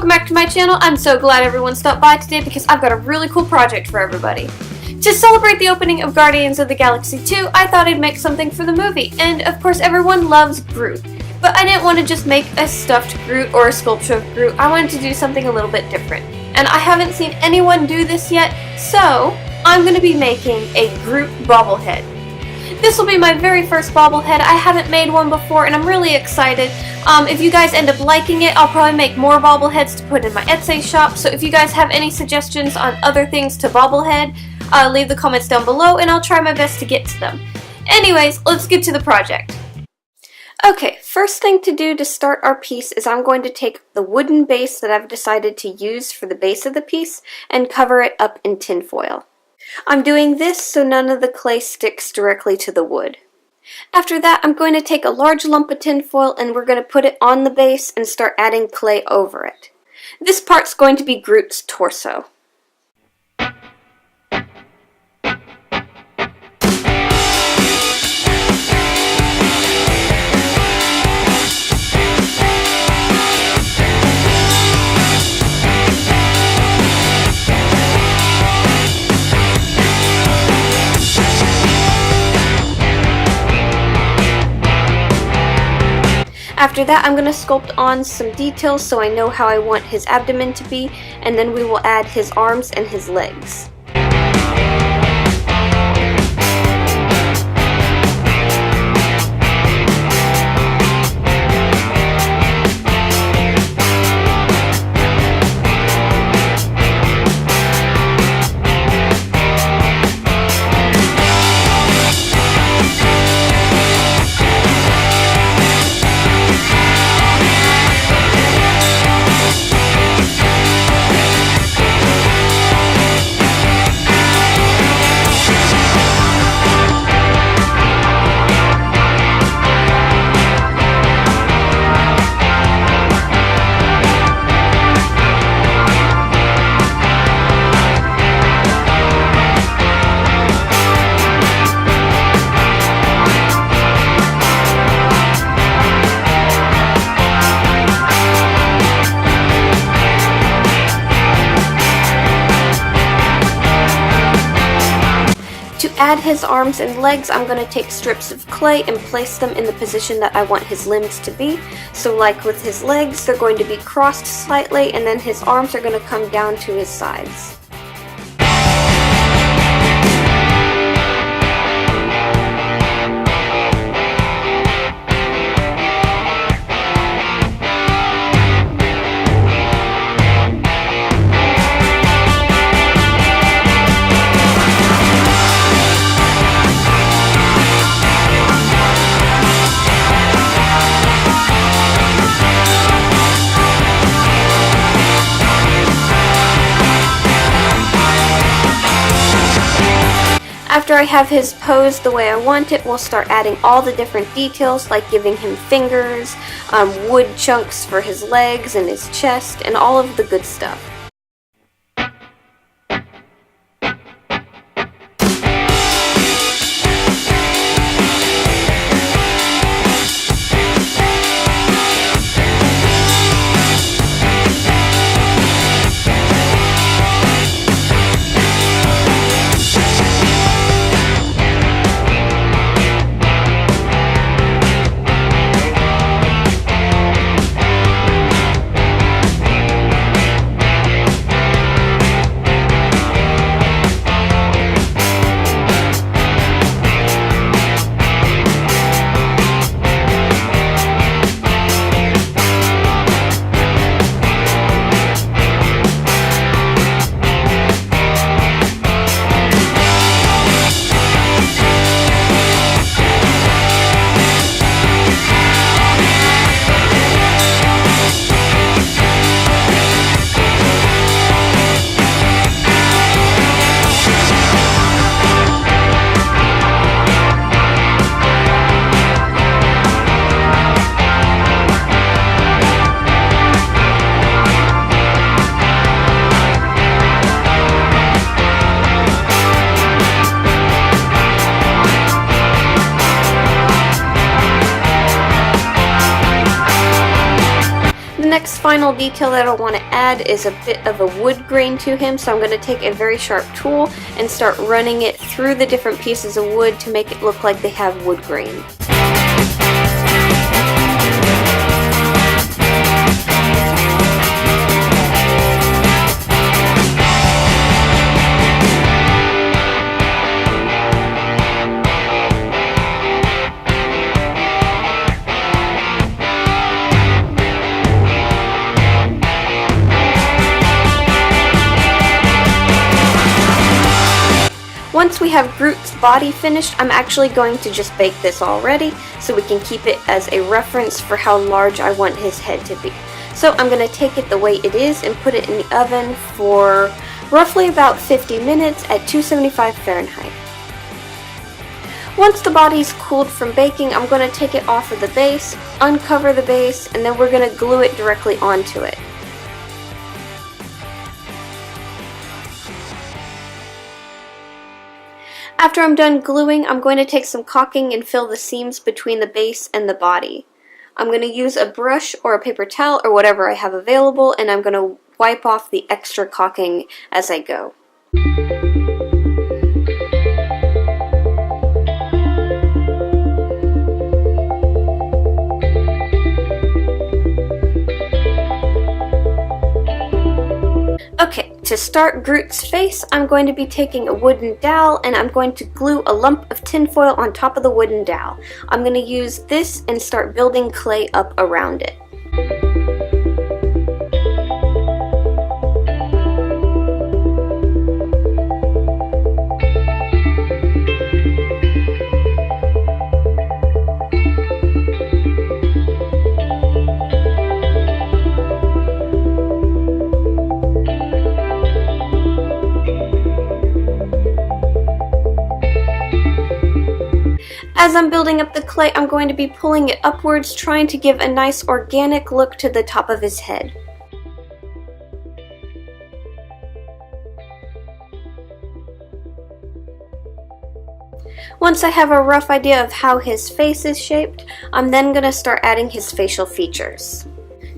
welcome back to my channel. I'm so glad everyone stopped by today because I've got a really cool project for everybody. To celebrate the opening of Guardians of the Galaxy 2, I thought I'd make something for the movie, and of course everyone loves Groot. But I didn't want to just make a stuffed Groot or a sculpture of Groot, I wanted to do something a little bit different. And I haven't seen anyone do this yet, so I'm going to be making a Groot bobblehead. This will be my very first bobblehead. I haven't made one before and I'm really excited. If you guys end up liking it, I'll probably make more bobbleheads to put in my Etsy shop. So if you guys have any suggestions on other things to bobblehead, leave the comments down below and I'll try my best to get to them. Anyways, let's get to the project. Okay, first thing to do to start our piece is I'm going to take the wooden base that I've decided to use for the base of the piece and cover it up in tinfoil. I'm doing this so none of the clay sticks directly to the wood. After that, I'm going to take a large lump of tinfoil and we're going to put it on the base and start adding clay over it. This part's going to be Groot's torso. After that, I'm going to sculpt on some details so I know how I want his abdomen to be, and then we will add his arms and his legs. To add his arms and legs, I'm going to take strips of clay and place them in the position that I want his limbs to be. So like with his legs, they're going to be crossed slightly, and then his arms are going to come down to his sides. After I have his pose the way I want it, we'll start adding all the different details, like giving him fingers, wood chunks for his legs and his chest, and all of the good stuff. next final detail that I want to add is a bit of a wood grain to him, so I'm going to take a very sharp tool and start running it through the different pieces of wood to make it look like they have wood grain. Once we have Groot's body finished, I'm actually going to just bake this already so we can keep it as a reference for how large I want his head to be. So I'm going to take it the way it is and put it in the oven for roughly about 50 minutes at 275 Fahrenheit. Once the body's cooled from baking, I'm going to take it off of the base, uncover the base, and then we're going to glue it directly onto it. After I'm done gluing, I'm going to take some caulking and fill the seams between the base and the body. I'm going to use a brush or a paper towel or whatever I have available, and I'm going to wipe off the extra caulking as I go. Okay, to start Groot's face, I'm going to be taking a wooden dowel and I'm going to glue a lump of tinfoil on top of the wooden dowel. I'm going to use this and start building clay up around it. As I'm building up the clay, I'm going to be pulling it upwards, trying to give a nice organic look to the top of his head. Once I have a rough idea of how his face is shaped, I'm then going to start adding his facial features.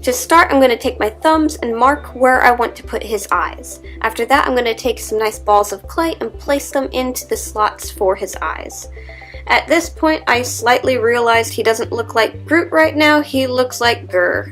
To start, I'm going to take my thumbs and mark where I want to put his eyes. After that, I'm going to take some nice balls of clay and place them into the slots for his eyes. At this point, I slightly realized he doesn't look like Groot right now, he looks like Grr.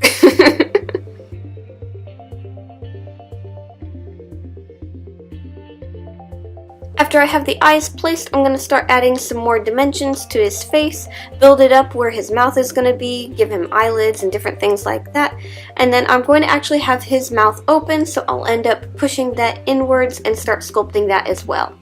After I have the eyes placed, I'm going to start adding some more dimensions to his face, build it up where his mouth is going to be, give him eyelids and different things like that, and then I'm going to actually have his mouth open, so I'll end up pushing that inwards and start sculpting that as well.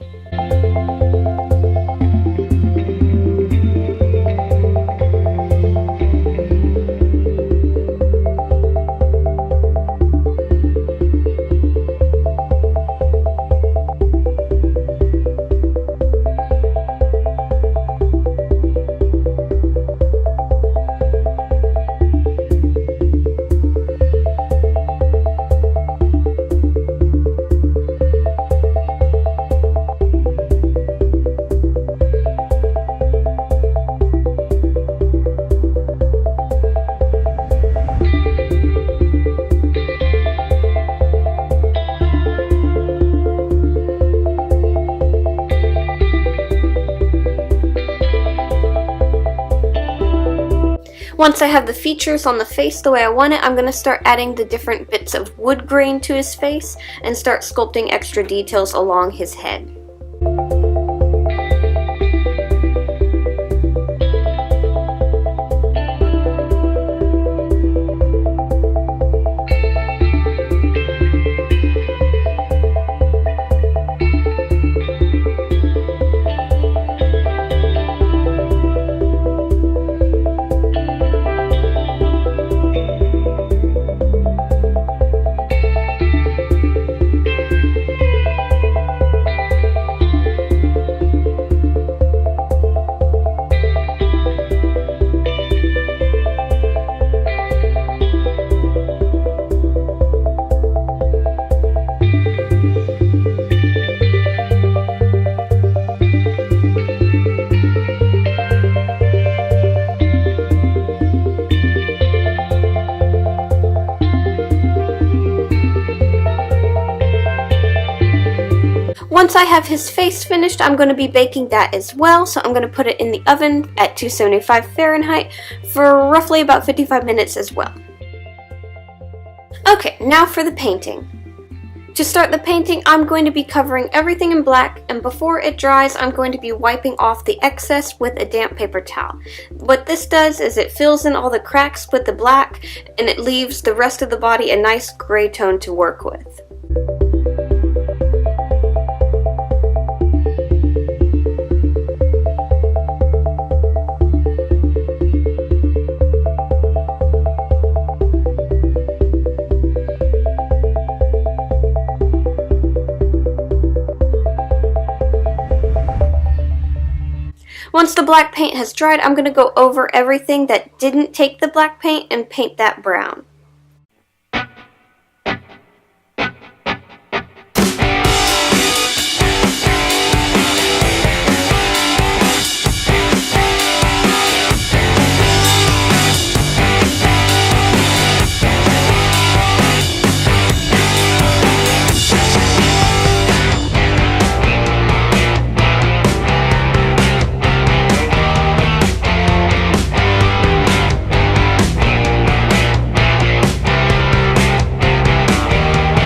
Once I have the features on the face the way I want it, I'm going to start adding the different bits of wood grain to his face and start sculpting extra details along his head. Once I have his face finished, I'm going to be baking that as well, so I'm going to put it in the oven at 275 Fahrenheit for roughly about 55 minutes as well. Okay, now for the painting. To start the painting, I'm going to be covering everything in black, and before it dries, I'm going to be wiping off the excess with a damp paper towel. What this does is it fills in all the cracks with the black, and it leaves the rest of the body a nice gray tone to work with. Once the black paint has dried, I'm going to go over everything that didn't take the black paint and paint that brown.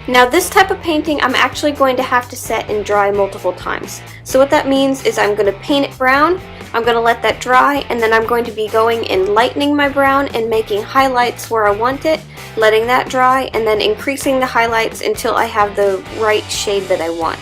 Now this type of painting I'm actually going to have to set and dry multiple times. So what that means is I'm going to paint it brown, I'm going to let that dry, and then I'm going to be going and lightening my brown and making highlights where I want it, letting that dry, and then increasing the highlights until I have the right shade that I want.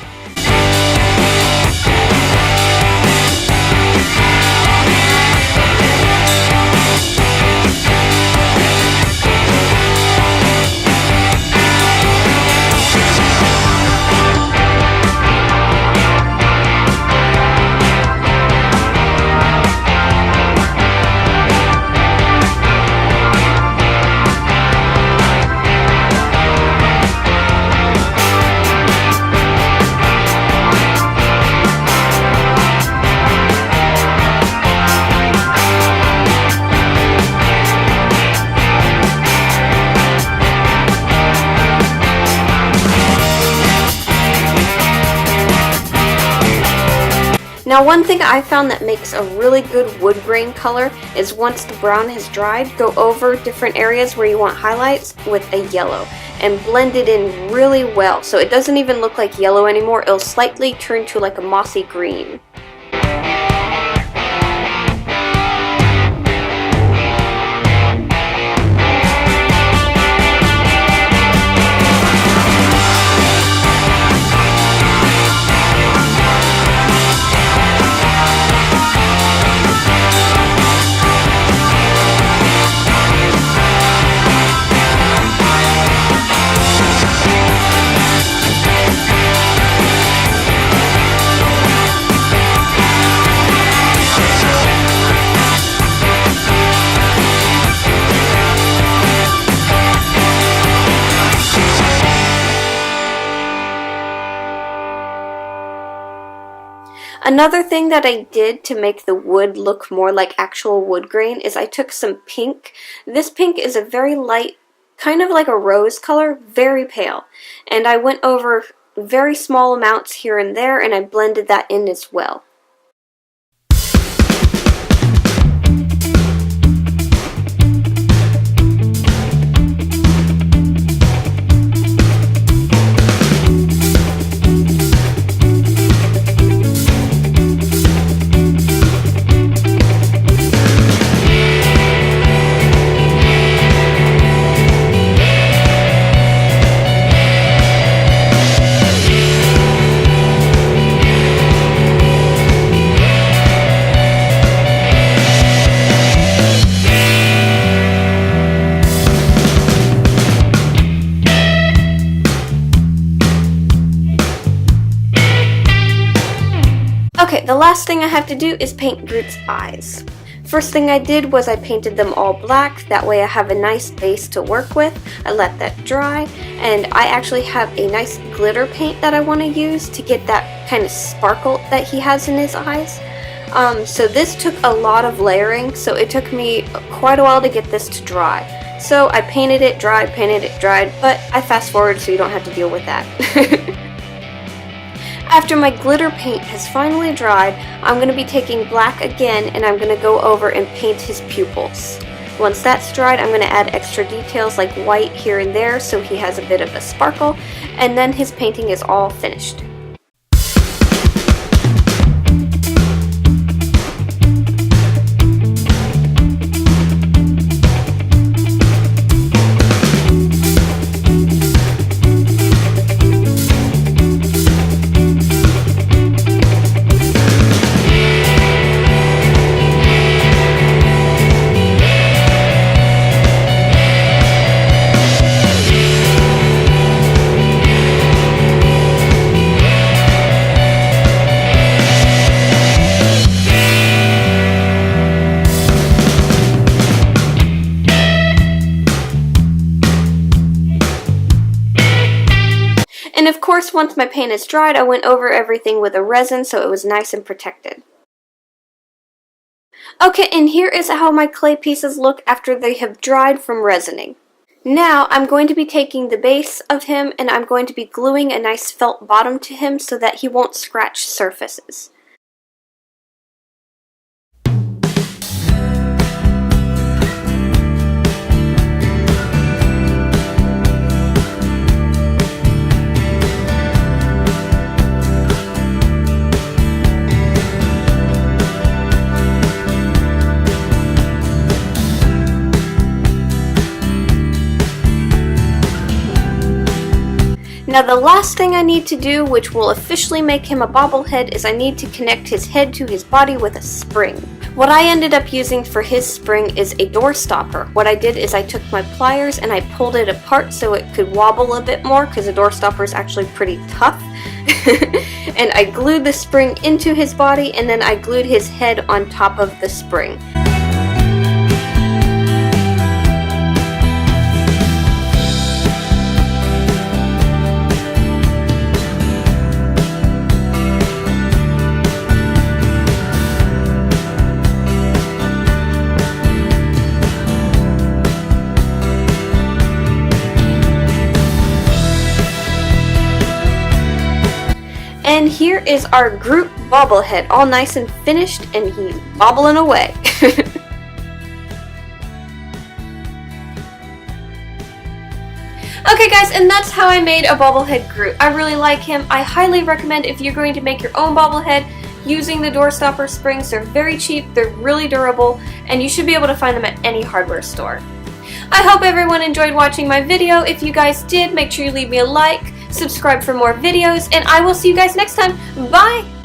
Now one thing I found that makes a really good wood grain color is once the brown has dried, go over different areas where you want highlights with a yellow and blend it in really well so it doesn't even look like yellow anymore, it'll slightly turn to like a mossy green. Another thing that I did to make the wood look more like actual wood grain is I took some pink. This pink is a very light, kind of like a rose color, very pale. And I went over very small amounts here and there and I blended that in as well. Okay, the last thing I have to do is paint Groot's eyes. First thing I did was I painted them all black, that way I have a nice base to work with. I let that dry, and I actually have a nice glitter paint that I want to use to get that kind of sparkle that he has in his eyes. So this took a lot of layering, so it took me quite a while to get this to dry. So I painted it, dried, but I fast forward so you don't have to deal with that. After my glitter paint has finally dried, I'm going to be taking black again and I'm going to go over and paint his pupils. Once that's dried, I'm going to add extra details like white here and there so he has a bit of a sparkle, and then his painting is all finished. And of course, once my paint is dried, I went over everything with a resin so it was nice and protected. Okay, and here is how my clay pieces look after they have dried from resining. Now, I'm going to be taking the base of him and I'm going to be gluing a nice felt bottom to him so that he won't scratch surfaces. Now the last thing I need to do, which will officially make him a bobblehead, is I need to connect his head to his body with a spring. What I ended up using for his spring is a door stopper. What I did is I took my pliers and I pulled it apart so it could wobble a bit more because a door stopper is actually pretty tough. And I glued the spring into his body and then I glued his head on top of the spring. And here is our Groot bobblehead, all nice and finished, and he's bobbling away. Okay guys, and that's how I made a bobblehead Groot. I really like him. I highly recommend if you're going to make your own bobblehead using the door stopper springs. They're very cheap, they're really durable, and you should be able to find them at any hardware store. I hope everyone enjoyed watching my video. If you guys did, make sure you leave me a like, subscribe for more videos, and I will see you guys next time. Bye!